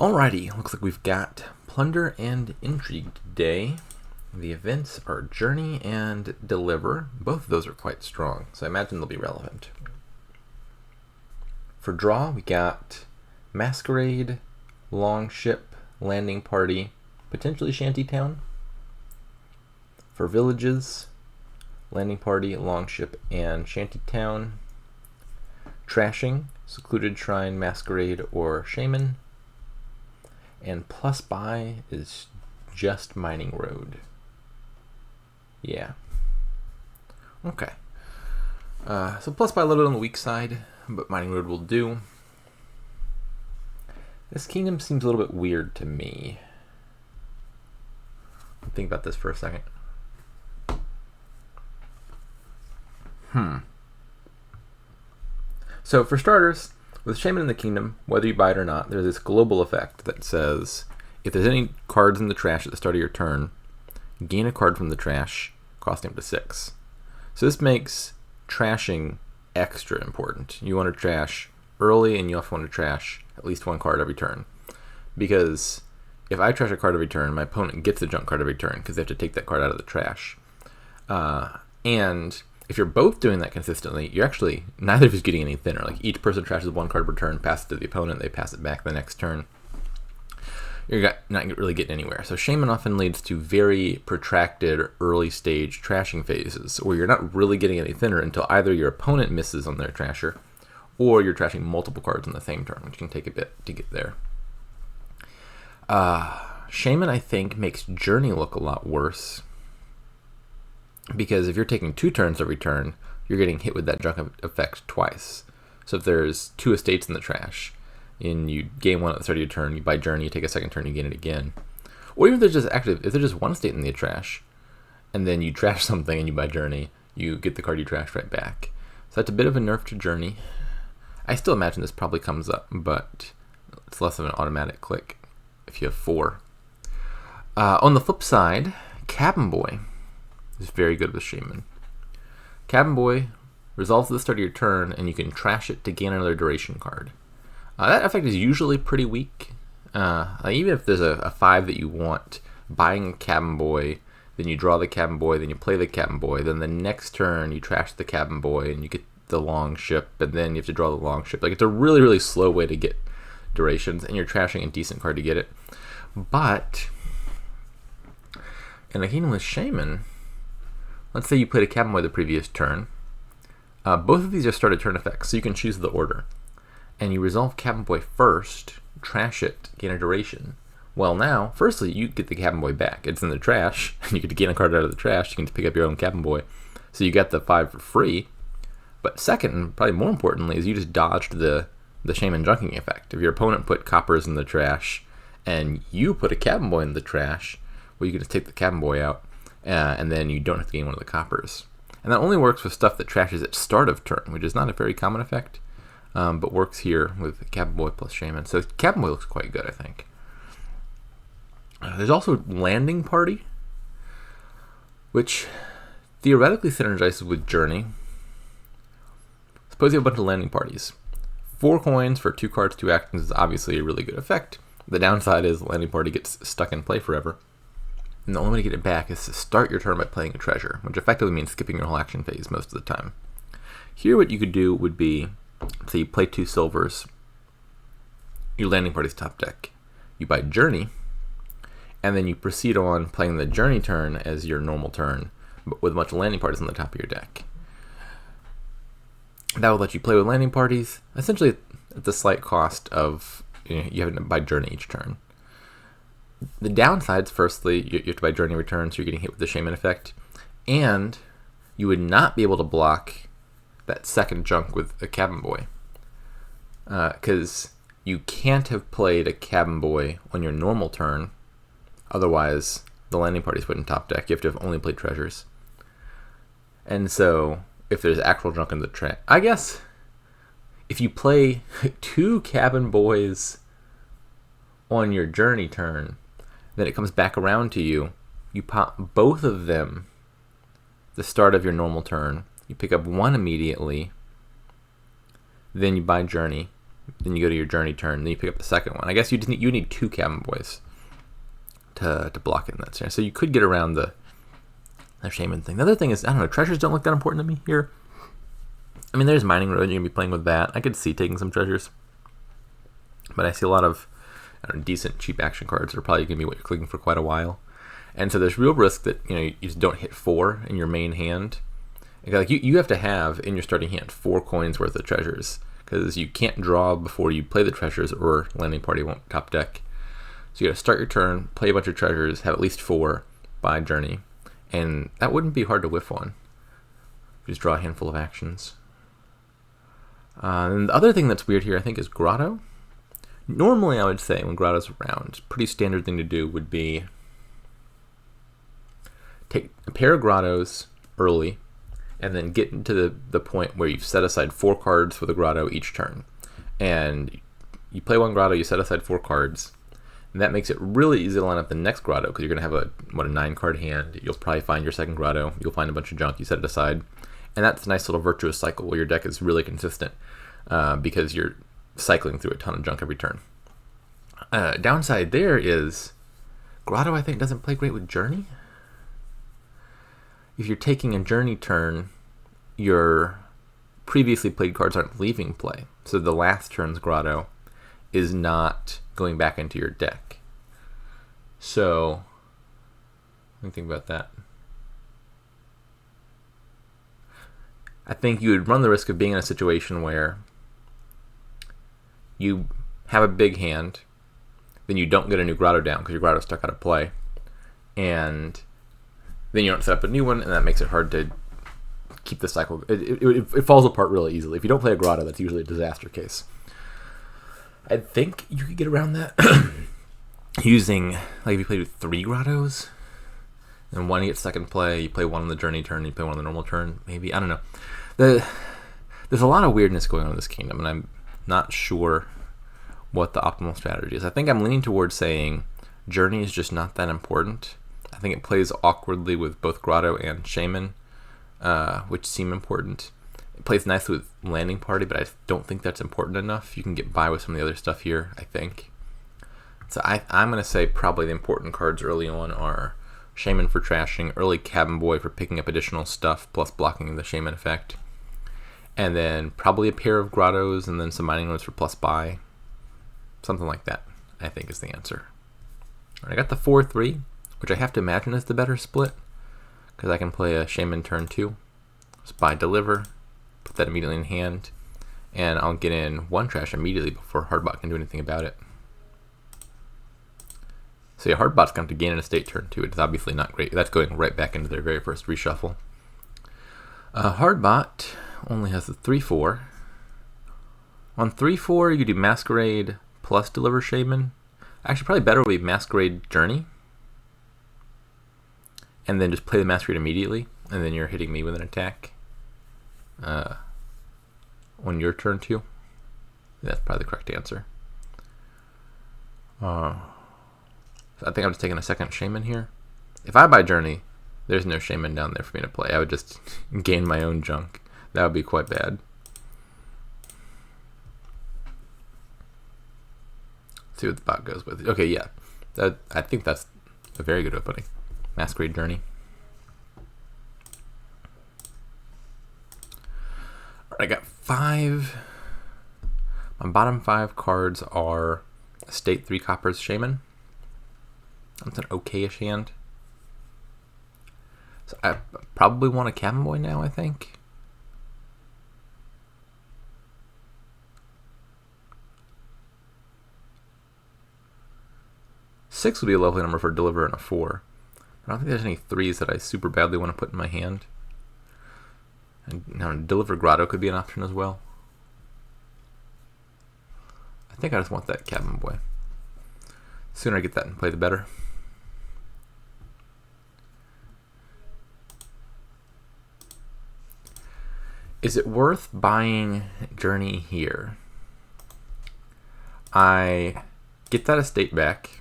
Alrighty, looks like we've got Plunder and Intrigue today. The events are Journey and Deliver. Both of those are quite strong, so I imagine they'll be relevant. For draw, we got Masquerade, Longship, Landing Party, potentially Shantytown. For villages, Landing Party, Longship, and Shantytown. Trashing, Secluded Shrine, Masquerade, or Shaman. And plus buy is just Mining Road. Yeah. Okay. So plus buy a little bit on the weak side, but Mining Road will do. This kingdom seems a little bit weird to me. Think about this for a second. So for starters, with Shaman in the Kingdom, whether you buy it or not, there's this global effect that says if there's any cards in the trash at the start of your turn, gain a card from the trash, costing up to 6. So this makes trashing extra important. You want to trash early, and you also want to trash at least one card every turn. Because if I trash a card every turn, my opponent gets a junk card every turn because they have to take that card out of the trash. And if you're both doing that consistently, you're actually, neither of you is getting any thinner. Like each person trashes one card per turn, passes it to the opponent, they pass it back the next turn. You're not really getting anywhere. So Shaman often leads to very protracted early stage trashing phases where you're not really getting any thinner until either your opponent misses on their trasher or you're trashing multiple cards on the same turn, which can take a bit to get there. Shaman, I think, makes Journey look a lot worse. Because if you're taking 2 turns every turn, you're getting hit with that junk effect twice. So if there's 2 estates in the trash, and you gain 1 at the start of your turn, you buy Journey, you take a second turn, you gain it again. Or even if there's just 1 estate in the trash, and then you trash something and you buy Journey, you get the card you trashed right back. So that's a bit of a nerf to Journey. I still imagine this probably comes up, but it's less of an automatic click if you have 4. On the flip side, Cabin Boy is very good with Shaman. Cabin Boy resolves at the start of your turn, and you can trash it to gain another duration card. That effect is usually pretty weak. Even if there's a 5 that you want, buying Cabin Boy, then you draw the Cabin Boy, then you play the Cabin Boy, then the next turn you trash the Cabin Boy, and you get the Longship, and then you have to draw the Longship. Like, it's a really, really slow way to get durations, and you're trashing a decent card to get it. But in a Kingdom with Shaman, let's say you played a Cabin Boy the previous turn. Both of these are started turn effects, so you can choose the order. And you resolve Cabin Boy first, trash it, gain a duration. Well now, firstly, you get the Cabin Boy back. It's in the trash, and you get to gain a card out of the trash. You can pick up your own Cabin Boy. So you got the 5 for free. But second, and probably more importantly, is you just dodged the Shaman junking effect. If your opponent put coppers in the trash, and you put a Cabin Boy in the trash, well, you can just take the Cabin Boy out. And then you don't have to gain one of the coppers. And that only works with stuff that trashes at start of turn, which is not a very common effect, but works here with Cabin Boy plus Shaman. So Cabin Boy looks quite good, I think. There's also Landing Party, which theoretically synergizes with Journey. Suppose you have a bunch of landing parties. 4 coins for 2 cards, 2 actions is obviously a really good effect. The downside is the landing party gets stuck in play forever. And the only way to get it back is to start your turn by playing a treasure, which effectively means skipping your whole action phase most of the time. Here what you could do would be, say you play 2 silvers, your landing party's top deck. You buy Journey, and then you proceed on playing the Journey turn as your normal turn, but with a bunch of landing parties on the top of your deck. That will let you play with landing parties, essentially at the slight cost of you having to buy Journey each turn. The downsides, firstly, you have to buy Journey return, so you're getting hit with the Shaman effect, and you would not be able to block that second junk with a Cabin Boy, because you can't have played a Cabin Boy on your normal turn, otherwise the landing party's put in top deck. You have to have only played treasures. And so, if there's actual junk in the trash, I guess, if you play 2 Cabin Boys on your Journey turn, then it comes back around to you. You pop both of them the start of your normal turn. You pick up 1 immediately. Then you buy Journey. then you go to your Journey turn, then you pick up the second one. I guess you need 2 Cabin Boys to block it in that scenario. So you could get around the Shaman thing. The other thing is, I don't know, treasures don't look that important to me here. I mean, there's Mining Road, you're going to be playing with that. I could see taking some treasures. But I see a lot of decent, cheap action cards that are probably going to be what you're clicking for quite a while. And so there's real risk that you just don't hit 4 in your main hand. Like you have to have in your starting hand 4 coins worth of treasures, because you can't draw before you play the treasures, or Landing Party won't top deck. So you got to start your turn, play a bunch of treasures, have at least 4 by Journey, and that wouldn't be hard to whiff on. Just draw a handful of actions. And the other thing that's weird here, I think, is Grotto. Normally, I would say when Grotto's around, pretty standard thing to do would be take a pair of Grottos early, and then get into the point where you've set aside 4 cards for the Grotto each turn. And you play 1 Grotto, you set aside 4 cards, and that makes it really easy to line up the next Grotto, because you're going to have a 9-card hand. You'll probably find your second Grotto, you'll find a bunch of junk, you set it aside, and that's a nice little virtuous cycle where your deck is really consistent, because you're cycling through a ton of junk every turn. Downside there is Grotto, I think, doesn't play great with Journey. If you're taking a Journey turn, your previously played cards aren't leaving play. So the last turn's Grotto is not going back into your deck. So, let me think about that. I think you would run the risk of being in a situation where you have a big hand, then you don't get a new Grotto down because your Grotto's stuck out of play, and then you don't set up a new one, and that makes it hard to keep the cycle. It falls apart really easily. If you don't play a Grotto, that's usually a disaster case. I think you could get around that using, like, if you played with 3 Grottos, and 1 gets stuck in play, you play 1 on the Journey turn, you play 1 on the normal turn, maybe. I don't know. There's a lot of weirdness going on in this kingdom, and I'm not sure what the optimal strategy is. I think I'm leaning towards saying Journey is just not that important. I think it plays awkwardly with both Grotto and Shaman, which seem important. It plays nicely with Landing Party, but I don't think that's important enough. You can get by with some of the other stuff here, I think. So I'm going to say probably the important cards early on are Shaman for trashing, early Cabin Boy for picking up additional stuff, plus blocking the Shaman effect, and then probably a pair of Grottos, and then some Mining Roads for plus buy. Something like that, I think, is the answer. All right, I got the 4-3, which I have to imagine is the better split, because I can play a Shaman turn 2, just buy deliver, put that immediately in hand, and I'll get in 1 trash immediately before Hardbot can do anything about it. So yeah, Hardbot's going to gain an estate turn 2. It's obviously not great. That's going right back into their very first reshuffle. Hardbot only has a 3-4. On 3-4, you could do Masquerade plus Deliver Shaman. Actually, probably better would be Masquerade Journey, and then just play the Masquerade immediately, and then you're hitting me with an attack on your turn 2. That's probably the correct answer. So I think I'm just taking a second Shaman here. If I buy Journey, there's no Shaman down there for me to play. I would just gain my own junk. That would be quite bad. See what the bot goes with. Okay, yeah. I think that's a very good opening. Masquerade Journey. Alright, I got 5. My bottom 5 cards are Estate 3 Coppers Shaman. That's an okay-ish hand. So I probably want a Cabin Boy now, I think. Six would be a lovely number for Deliver and a 4. I don't think there's any 3s that I super badly want to put in my hand. And now Deliver Grotto could be an option as well. I think I just want that Cabin Boy. The sooner I get that in play, the better. Is it worth buying Journey here? I get that estate back,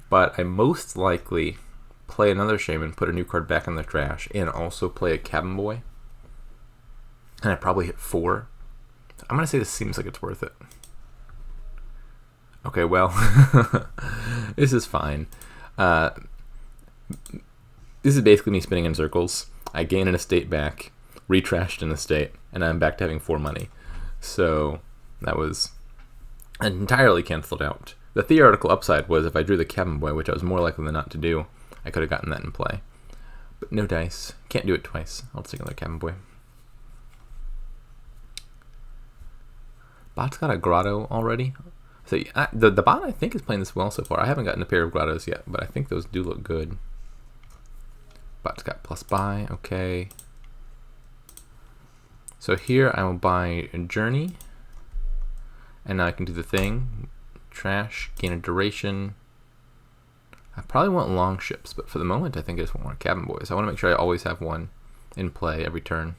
but I most likely play another Shaman, put a new card back in the trash, and also play a Cabin Boy. And I probably hit 4. I'm gonna say this seems like it's worth it. Okay, well, this is fine. This is basically me spinning in circles. I gain an estate back, retrashed an estate, and I'm back to having 4 money. So that was entirely canceled out. The theoretical upside was if I drew the Cabin Boy, which I was more likely than not to do, I could have gotten that in play. But no dice. Can't do it twice. I'll take another Cabin Boy. Bot's got a Grotto already. So the bot, I think, is playing this well so far. I haven't gotten a pair of Grottos yet, but I think those do look good. Bot's got plus buy, okay. So here I will buy a Journey, and now I can do the thing. Trash, gain a duration. I probably want long ships, but for the moment I think I just want Cabin Boys. I want to make sure I always have one in play every turn.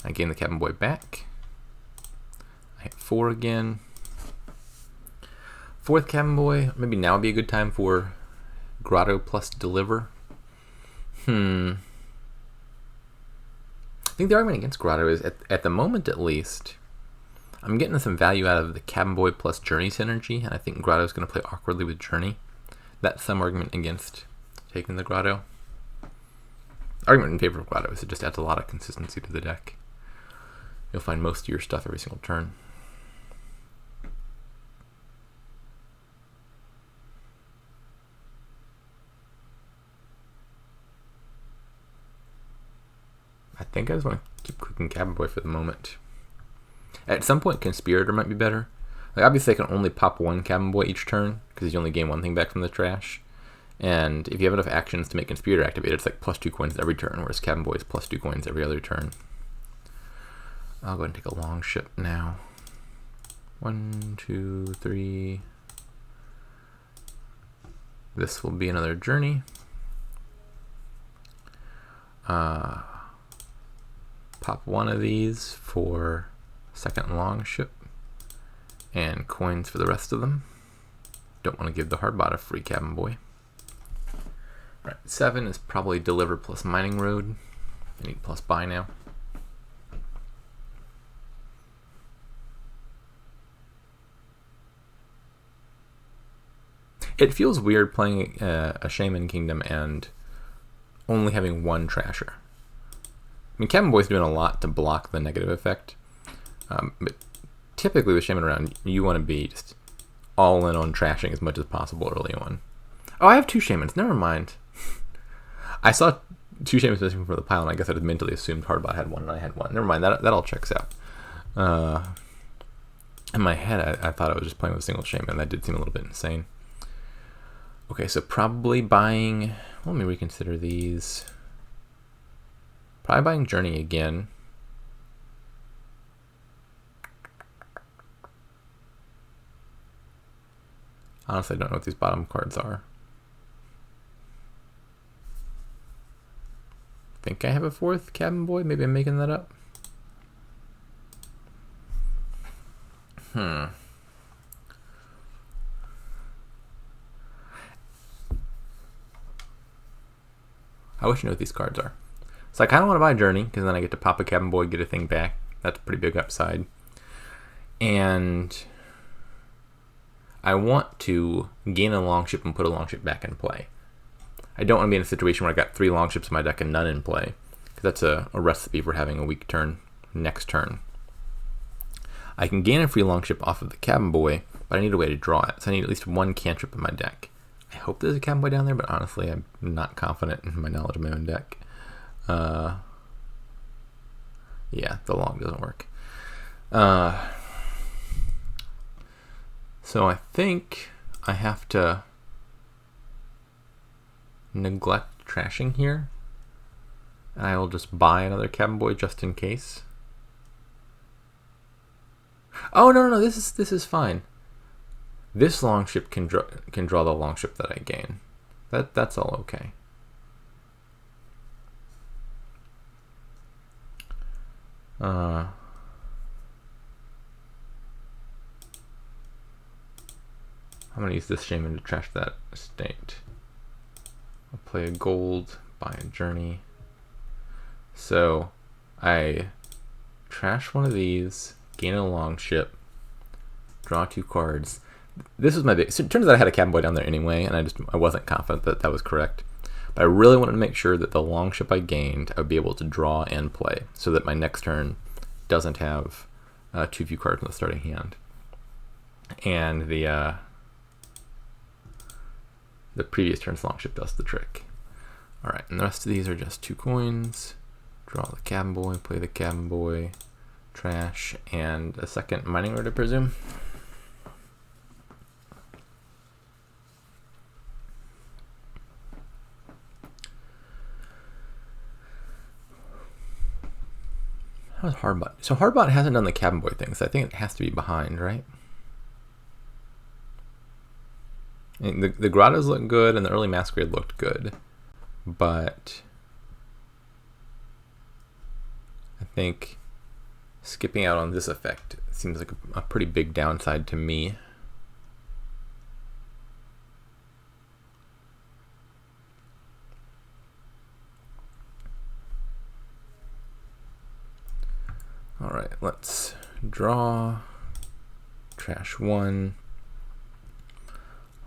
I gain the Cabin Boy back. I hit 4 again. 4th Cabin Boy, maybe now would be a good time for Grotto plus Deliver. I think the argument against Grotto is, at the moment at least, I'm getting some value out of the Cabin Boy plus Journey synergy, and I think Grotto is going to play awkwardly with Journey. That's some argument against taking the Grotto. Argument in favor of Grotto is it just adds a lot of consistency to the deck. You'll find most of your stuff every single turn. I think I just want to keep clicking Cabin Boy for the moment. At some point, Conspirator might be better. Like, obviously, I can only pop 1 Cabin Boy each turn, because you only gain 1 thing back from the trash. And if you have enough actions to make Conspirator activate, it's like plus 2 coins every turn, whereas Cabin Boy is plus 2 coins every other turn. I'll go ahead and take a long ship now. 1, 2, 3. This will be another Journey. Pop 1 of these for 2nd long ship, and coins for the rest of them. Don't want to give the Hardbot a free Cabin Boy. Alright, 7 is probably Deliver plus Mining Road. I need plus buy now. It feels weird playing a Shaman Kingdom and only having 1 Trasher. I mean, Cabin Boy's doing a lot to block the negative effect, but typically with Shaman around, you want to be just all in on trashing as much as possible early on. Oh, I have 2 Shamans, never mind. I saw 2 Shamans missing from the pile, and I guess I just mentally assumed Hardbot had 1 and I had 1. Never mind, that all checks out. In my head, I thought I was just playing with a single Shaman, and that did seem a little bit insane. Okay, so probably buying, let me reconsider these. Probably buying Journey again. Honestly, I don't know what these bottom cards are. I think I have a 4th Cabin Boy. Maybe I'm making that up. I wish I knew what these cards are. So I kind of want to buy Journey, because then I get to pop a Cabin Boy, get a thing back. That's a pretty big upside. And I want to gain a long ship and put a long ship back in play. I don't want to be in a situation where I got 3 long ships in my deck and none in play, because that's a recipe for having a weak turn next turn. I can gain a free long ship off of the Cabin Boy, but I need a way to draw it. So I need at least 1 cantrip in my deck. I hope there's a Cabin Boy down there, but honestly, I'm not confident in my knowledge of my own deck. Yeah, the long doesn't work. So I think I have to neglect trashing here. And I will just buy another Cabin Boy just in case. Oh, no, this is fine. This long ship can draw the long ship that I gain. That's all okay. I'm gonna use this Shaman to trash that estate. I'll play a gold, buy a Journey. So I trash one of these, gain a long ship, draw 2 cards. This was my big. So it turns out I had a Cabin Boy down there anyway, and I wasn't confident that that was correct. But I really wanted to make sure that the long ship I gained, I would be able to draw and play, so that my next turn doesn't have too few cards in the starting hand. And the previous turn's long ship does the trick. All right, and the rest of these are just 2 coins. Draw the Cabin Boy, play the Cabin Boy, trash, and a second Mining Road, I presume. How's Hardbot? So Hardbot hasn't done the Cabin Boy thing, so I think it has to be behind, right? I mean, the grottos look good, and the early Masquerade looked good, but I think skipping out on this effect seems like a pretty big downside to me. All right, let's draw, trash 1.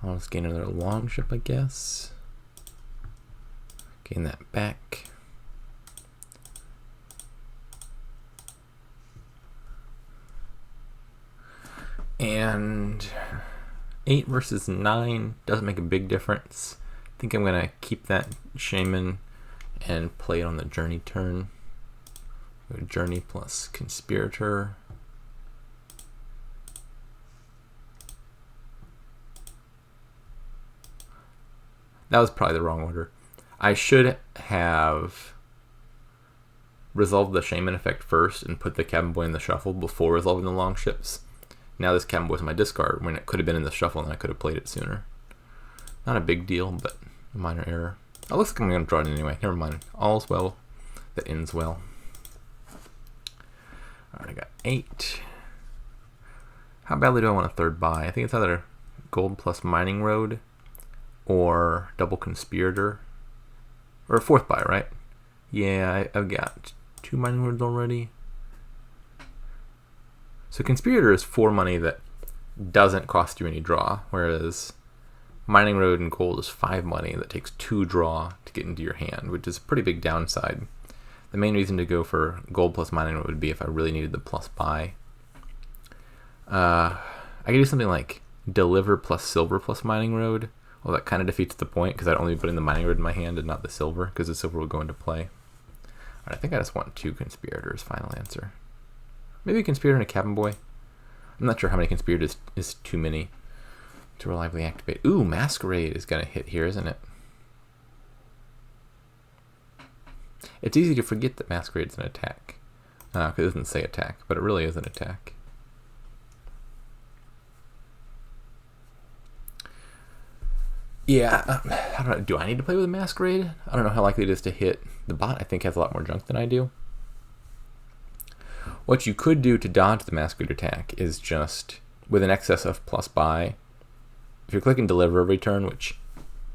I'll just gain another long ship, I guess. Gain that back. And 8 versus 9 doesn't make a big difference. I think I'm gonna keep that Shaman and play it on the Journey turn. Journey plus Conspirator. That was probably the wrong order. I should have resolved the Shaman effect first and put the Cabin Boy in the shuffle before resolving the long ships. Now this Cabin Boy is my discard when it could have been in the shuffle and I could have played it sooner. Not a big deal, but a minor error. It looks like I'm going to draw it anyway. Never mind. All's well that ends well. Alright, I got 8. How badly do I want a third buy? I think it's either gold plus Mining Road or double Conspirator. Or a 4th buy, right? Yeah, I've got 2 Mining Roads already. So Conspirator is 4 money that doesn't cost you any draw, whereas Mining Road and gold is 5 money that takes 2 draw to get into your hand, which is a pretty big downside. The main reason to go for gold plus Mining Road would be if I really needed the plus buy. I could do something like Deliver plus Silver plus Mining Road. Well, that kind of defeats the point because I'd only be putting the Mining Road in my hand and not the Silver, because the Silver will go into play. Alright, I think I just want 2 Conspirators, final answer. Maybe a Conspirator and a Cabin Boy. I'm not sure how many Conspirators is too many to reliably activate. Ooh, Masquerade is going to hit here, isn't it? It's easy to forget that Masquerade's an attack, because it doesn't say attack, but it really is an attack. Yeah, I don't know. Do I need to play with a Masquerade? I don't know how likely it is to hit. The bot, I think, has a lot more junk than I do. What you could do to dodge the Masquerade attack is just, with an excess of plus buy, if you're clicking Deliver every turn, which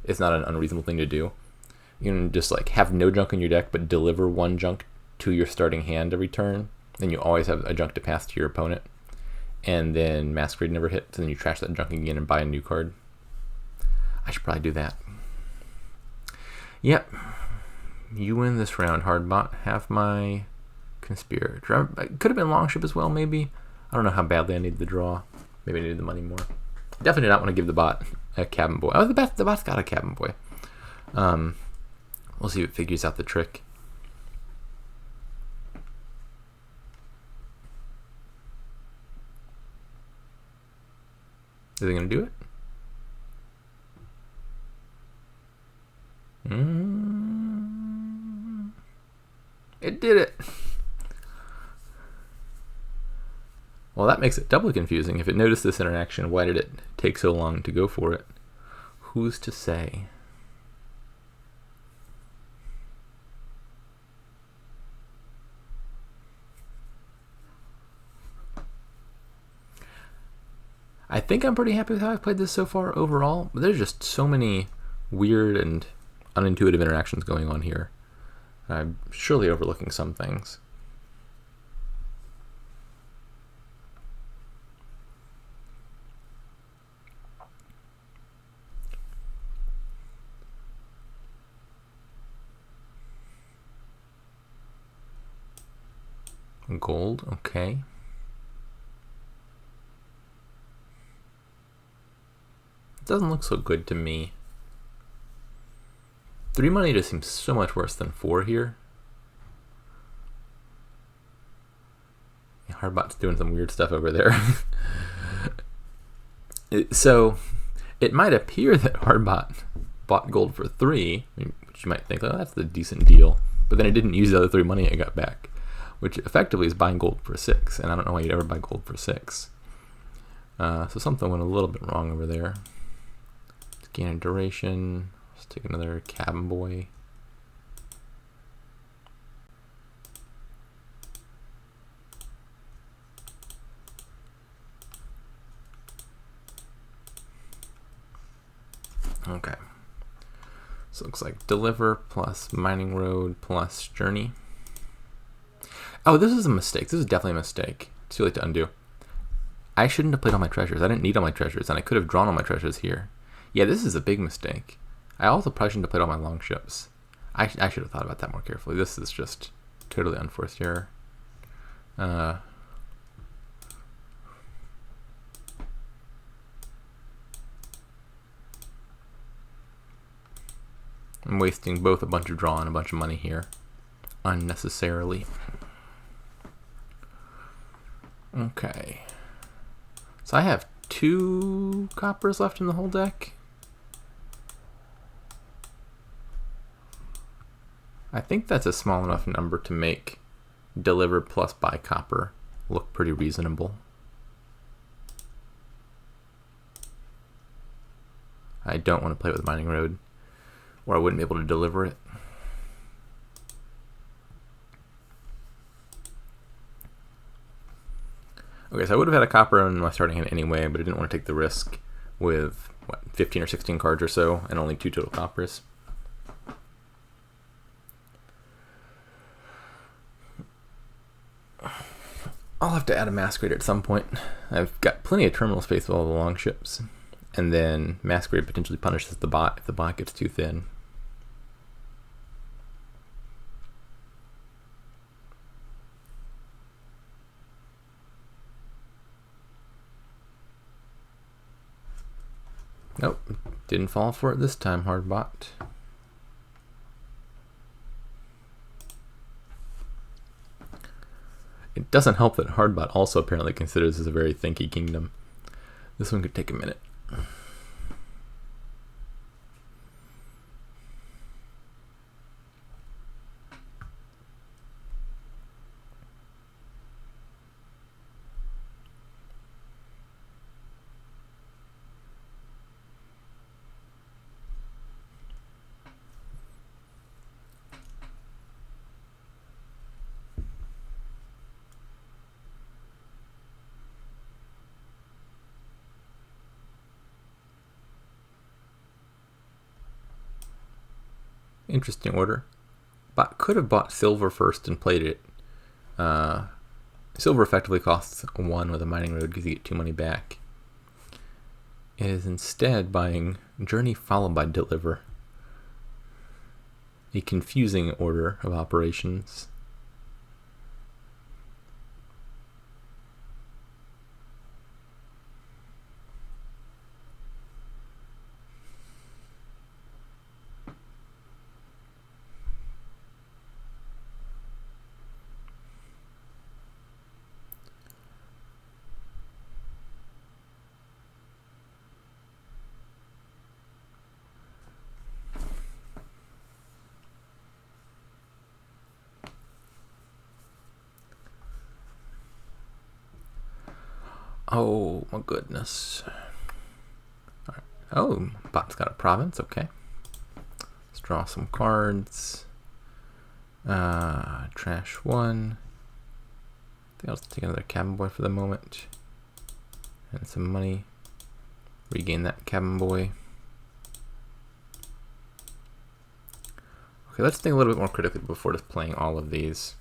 is not an unreasonable thing to do, you can just like have no junk in your deck, but deliver 1 junk to your starting hand every turn. Then you always have a junk to pass to your opponent. And then Masquerade never hits, and then you trash that junk again and buy a new card. I should probably do that. Yep. You win this round, Hardbot. Have my Conspirator. It could have been Longship as well, maybe. I don't know how badly I need the draw. Maybe I needed the money more. Definitely did not want to give the bot a Cabin Boy. Oh, the bot's got a Cabin Boy. We'll see if it figures out the trick. Is it going to do it? It did it. Well, that makes it doubly confusing. If it noticed this interaction, why did it take so long to go for it? Who's to say? I think I'm pretty happy with how I've played this so far overall, but there's just so many weird and unintuitive interactions going on here. I'm surely overlooking some things. Gold, okay. It doesn't look so good to me. 3 money just seems so much worse than 4 here. Hardbot's doing some weird stuff over there. So it might appear that Hardbot bought gold for 3, which you might think, oh, that's a decent deal. But then it didn't use the other 3 money it got back, which effectively is buying gold for 6. And I don't know why you'd ever buy gold for 6. So something went a little bit wrong over there. Let's gain a duration. Let's take another cabin boy. Okay. So it looks like deliver plus mining road plus journey. Oh, this is a mistake. This is definitely a mistake. It's too late to undo. I shouldn't have played all my treasures. I didn't need all my treasures, and I could have drawn all my treasures here. Yeah, this is a big mistake. I also probably shouldn't have played all my long ships. I should have thought about that more carefully. This is just totally unforced error. I'm wasting both a bunch of draw and a bunch of money here unnecessarily. Okay. So I have 2 coppers left in the whole deck. I think that's a small enough number to make deliver plus buy copper look pretty reasonable. I don't want to play with mining road, or I wouldn't be able to deliver it. Okay, so I would have had a copper in my starting hand anyway, but I didn't want to take the risk with, 15 or 16 cards or so, and only 2 total coppers. I'll have to add a Masquerade at some point. I've got plenty of terminal space with all the long ships, and then Masquerade potentially punishes the bot if the bot gets too thin. Nope, didn't fall for it this time, Hardbot. It doesn't help that Hardbot also apparently considers this a very thinky kingdom. This one could take a minute. Interesting order. But could have bought silver first and played it. Silver effectively costs 1 with a mining road because you get 2 money back. It is instead buying journey followed by deliver. A confusing order of operations. Oh my goodness. All right. Oh, bot's got a province, okay. Let's draw some cards. Trash 1. I think I'll just take another cabin boy for the moment. And some money. Regain that cabin boy. Okay, let's think a little bit more critically before just playing all of these.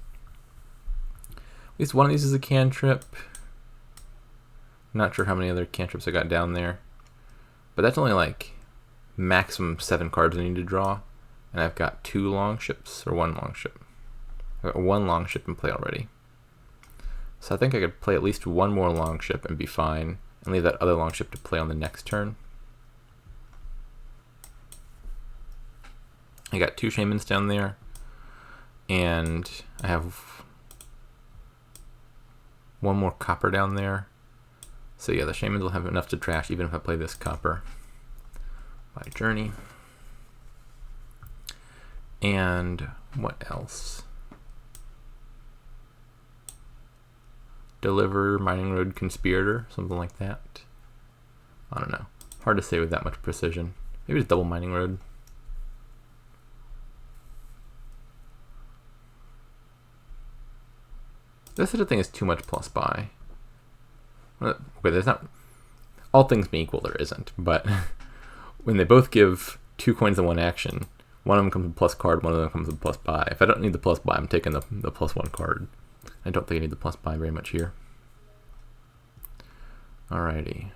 At least one of these is a cantrip. Not sure how many other cantrips I got down there. But that's only like maximum 7 cards I need to draw. And I've got 2 long ships, or 1 long ship. I've got 1 long ship in play already. So I think I could play at least one more longship and be fine, and leave that other longship to play on the next turn. I got 2 shamans down there, and I have 1 more copper down there. So yeah, the shamans will have enough to trash even if I play this copper by journey. And what else? Deliver, Mining Road, Conspirator, something like that. I don't know. Hard to say with that much precision. Maybe it's double Mining Road. This sort of thing is too much plus buy. Okay, there's not. All things being equal, there isn't. But when they both give 2 coins in 1 action, one of them comes with plus card, one of them comes with plus buy. If I don't need the plus buy, I'm taking the +1 card. I don't think I need the plus buy very much here. Alrighty.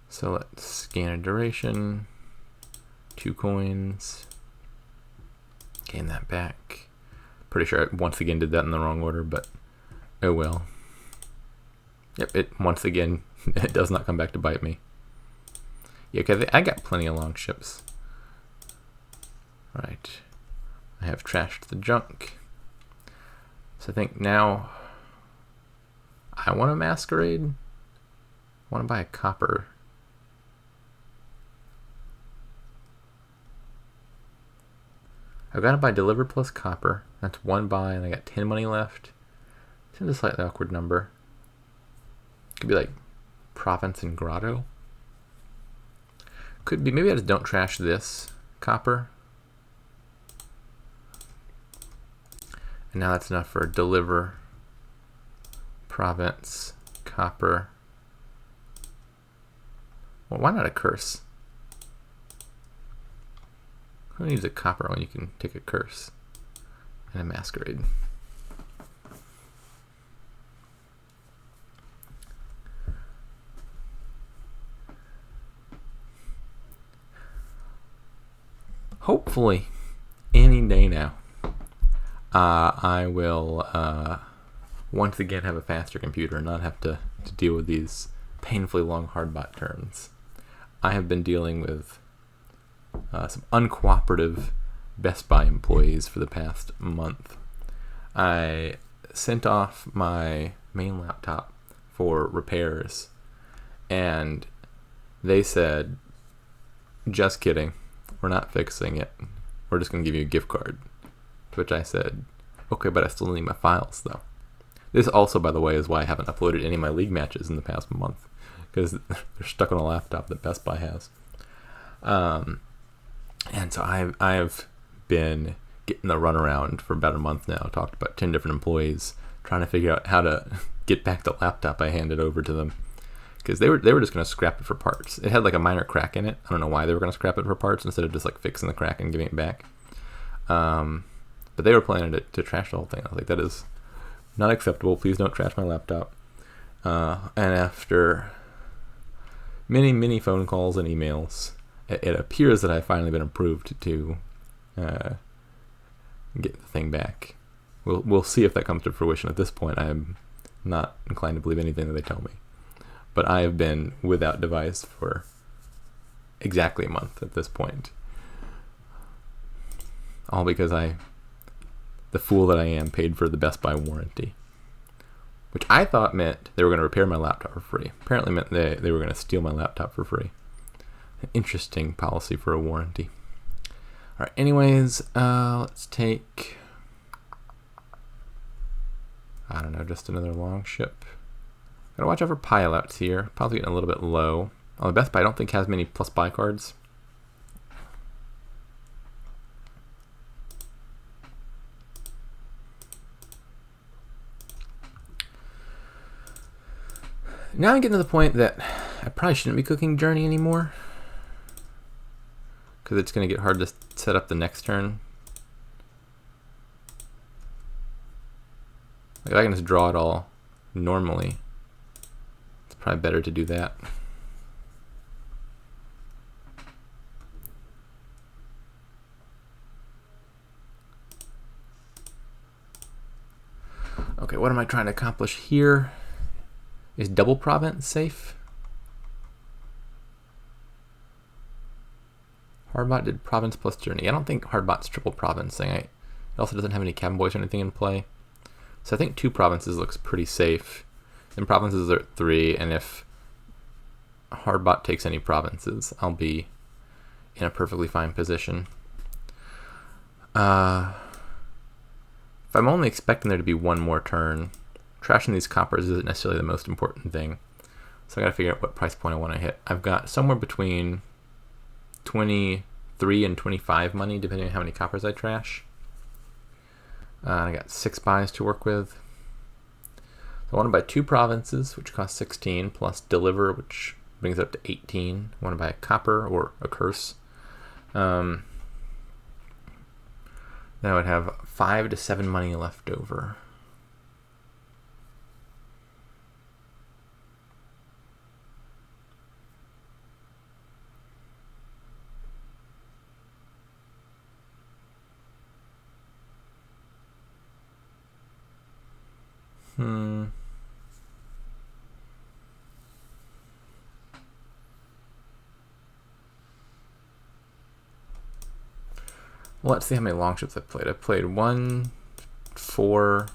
So let's scan a duration. 2 coins. Gain that back. Pretty sure I once again did that in the wrong order, but oh well. Yep, it once again, it does not come back to bite me. Yeah, okay, I got plenty of long ships. Right. I have trashed the junk. So I think now I want a masquerade. I want to buy a copper. I've got to buy deliver plus copper. That's 1 buy, and I got 10 money left. Seems a slightly awkward number. Could be like Province and Grotto. Could be, maybe I just don't trash this copper. And now that's enough for deliver, Province, copper. Well, why not a curse? Who needs a copper when you can take a curse and a masquerade? Hopefully, any day now, I will once again have a faster computer and not have to deal with these painfully long hardbot turns. I have been dealing with some uncooperative Best Buy employees for the past month. I sent off my main laptop for repairs, and they said, just kidding, we're not fixing it. We're just going to give you a gift card. To which I said, okay, but I still need my files, though. This also, by the way, is why I haven't uploaded any of my league matches in the past month, because they're stuck on a laptop that Best Buy has. And so I've been getting the runaround for about a month now. Talked to about 10 different employees, trying to figure out how to get back the laptop I handed over to them. Because they were just going to scrap it for parts. It had like a minor crack in it. I don't know why they were going to scrap it for parts instead of just like fixing the crack and giving it back. But they were planning to trash the whole thing. I was like, that is not acceptable. Please don't trash my laptop. And after many phone calls and emails, it appears that I've finally been approved to get the thing back. We'll see if that comes to fruition. At this point, I'm not inclined to believe anything that they tell me. But I have been without device for exactly a month at this point. All because the fool that I am, paid for the Best Buy warranty. Which I thought meant they were going to repair my laptop for free. Apparently meant they were going to steal my laptop for free. An interesting policy for a warranty. Alright, anyways, let's take, I don't know, just another long ship. Gotta watch out for pilouts here. Probably getting a little bit low. Although Best Buy I don't think has many plus buy cards. Now I'm getting to the point that I probably shouldn't be cooking Journey anymore, because it's going to get hard to set up the next turn. Like, if I can just draw it all normally, it's probably better to do that. Okay, Okay, what am I trying to accomplish here? Is double province safe? Hardbot did province plus journey. I don't think Hardbot's triple provincing. It also doesn't have any cabin boys or anything in play. So I think 2 provinces looks pretty safe. And provinces are at 3, and if Hardbot takes any provinces, I'll be in a perfectly fine position. If I'm only expecting there to be one more turn, trashing these coppers isn't necessarily the most important thing. So I gotta figure out what price point I want to hit. I've got somewhere between 23 and 25 money, depending on how many coppers I trash. I got 6 buys to work with. So I want to buy 2 provinces, which cost 16, plus deliver, which brings it up to 18. I want to buy a copper or a curse. Then I would have 5 to 7 money left over. Well, let's see how many longships I've played. I've played 4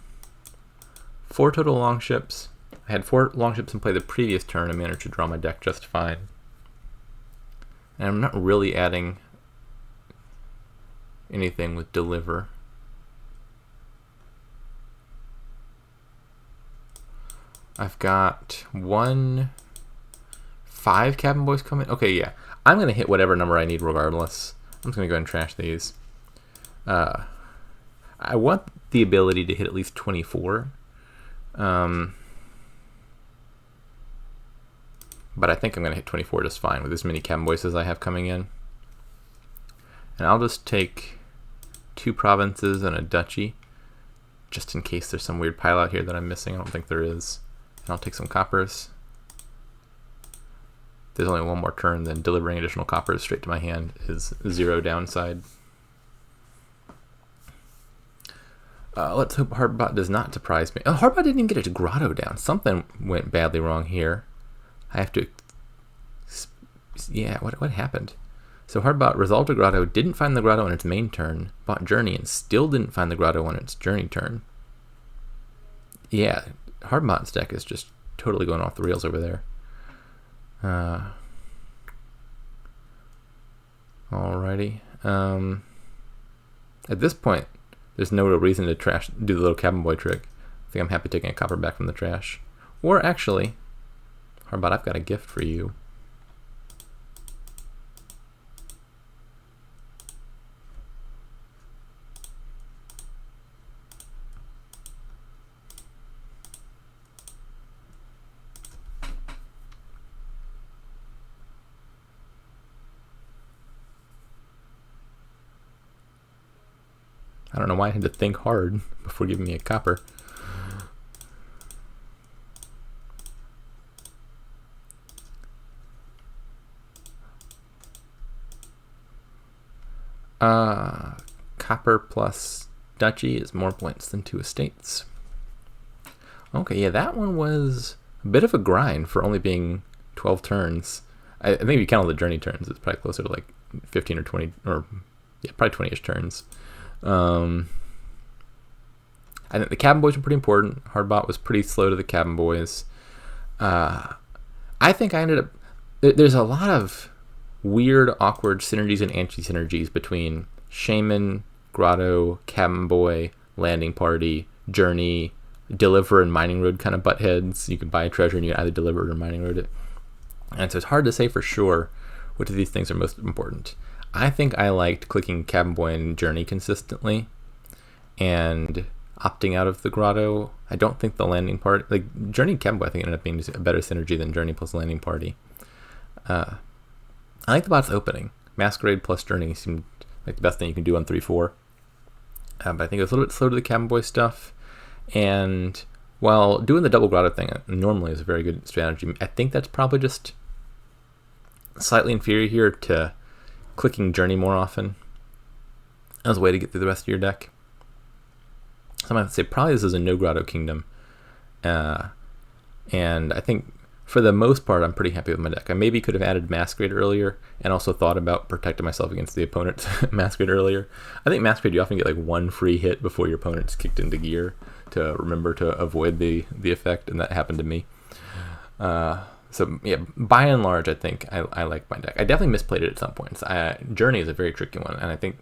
total longships. I had 4 longships in play the previous turn and managed to draw my deck just fine. And I'm not really adding anything with deliver. I've got 5 cabin boys coming. Okay, yeah. I'm going to hit whatever number I need regardless. I'm just going to go ahead and trash these. I want the ability to hit at least 24. But I think I'm going to hit 24 just fine with as many cabin boys as I have coming in. And I'll just take 2 provinces and a duchy, just in case there's some weird pile out here that I'm missing. I don't think there is. And I'll take some coppers. There's only one more turn, then delivering additional coppers straight to my hand is 0 downside. Let's hope Hardbot does not surprise me. Oh, Hardbot didn't even get its grotto down. Something went badly wrong here. I have to... Yeah, what happened? So Hardbot resolved a grotto, didn't find the grotto on its main turn, bought Journey, and still didn't find the grotto on its Journey turn. Yeah, Hardbot's deck is just totally going off the rails over there. Alrighty. At this point, there's no real reason to do the little cabin boy trick. I think I'm happy taking a copper back from the trash. Or actually, Hardbot, I've got a gift for you. I don't know why I had to think hard before giving me a copper. Copper plus duchy is more points than 2 estates. Okay, yeah, that one was a bit of a grind for only being 12 turns. I think if you count all the journey turns, it's probably closer to like 15 or 20, or yeah, probably 20-ish turns. I think the cabin boys were pretty important. Hardbot was pretty slow to the cabin boys. I think I ended up... There's a lot of weird, awkward synergies and anti-synergies between Shaman, Grotto, Cabin Boy, Landing Party, Journey, Deliver, and Mining Road kind of butt heads. You could buy a treasure and you either deliver it or Mining Road it. And so it's hard to say for sure which of these things are most important. I think I liked clicking Cabin Boy and Journey consistently and opting out of the Grotto. I don't think the Landing Party... Like, Journey and Cabin Boy, I think, ended up being a better synergy than Journey plus Landing Party. I like the bot's opening. Masquerade plus Journey seemed like the best thing you can do on 3-4. But I think it was a little bit slow to the Cabin Boy stuff. And while doing the double Grotto thing normally is a very good strategy, I think that's probably just slightly inferior here to clicking Journey more often as a way to get through the rest of your deck. So I might say probably this is a no Grotto Kingdom. And I think for the most part, I'm pretty happy with my deck. I maybe could have added Masquerade earlier and also thought about protecting myself against the opponent's Masquerade earlier. I think Masquerade, you often get like one free hit before your opponent's kicked into gear to remember to avoid the effect, and that happened to me. So yeah, by and large, I think I like my deck. I definitely misplayed it at some points. Journey is a very tricky one, and I think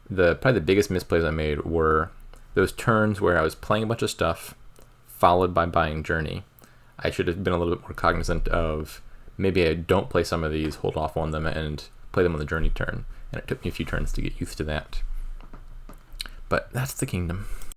probably the biggest misplays I made were those turns where I was playing a bunch of stuff, followed by buying Journey. I should have been a little bit more cognizant of maybe I don't play some of these, hold off on them, and play them on the Journey turn. And it took me a few turns to get used to that. But that's the Kingdom.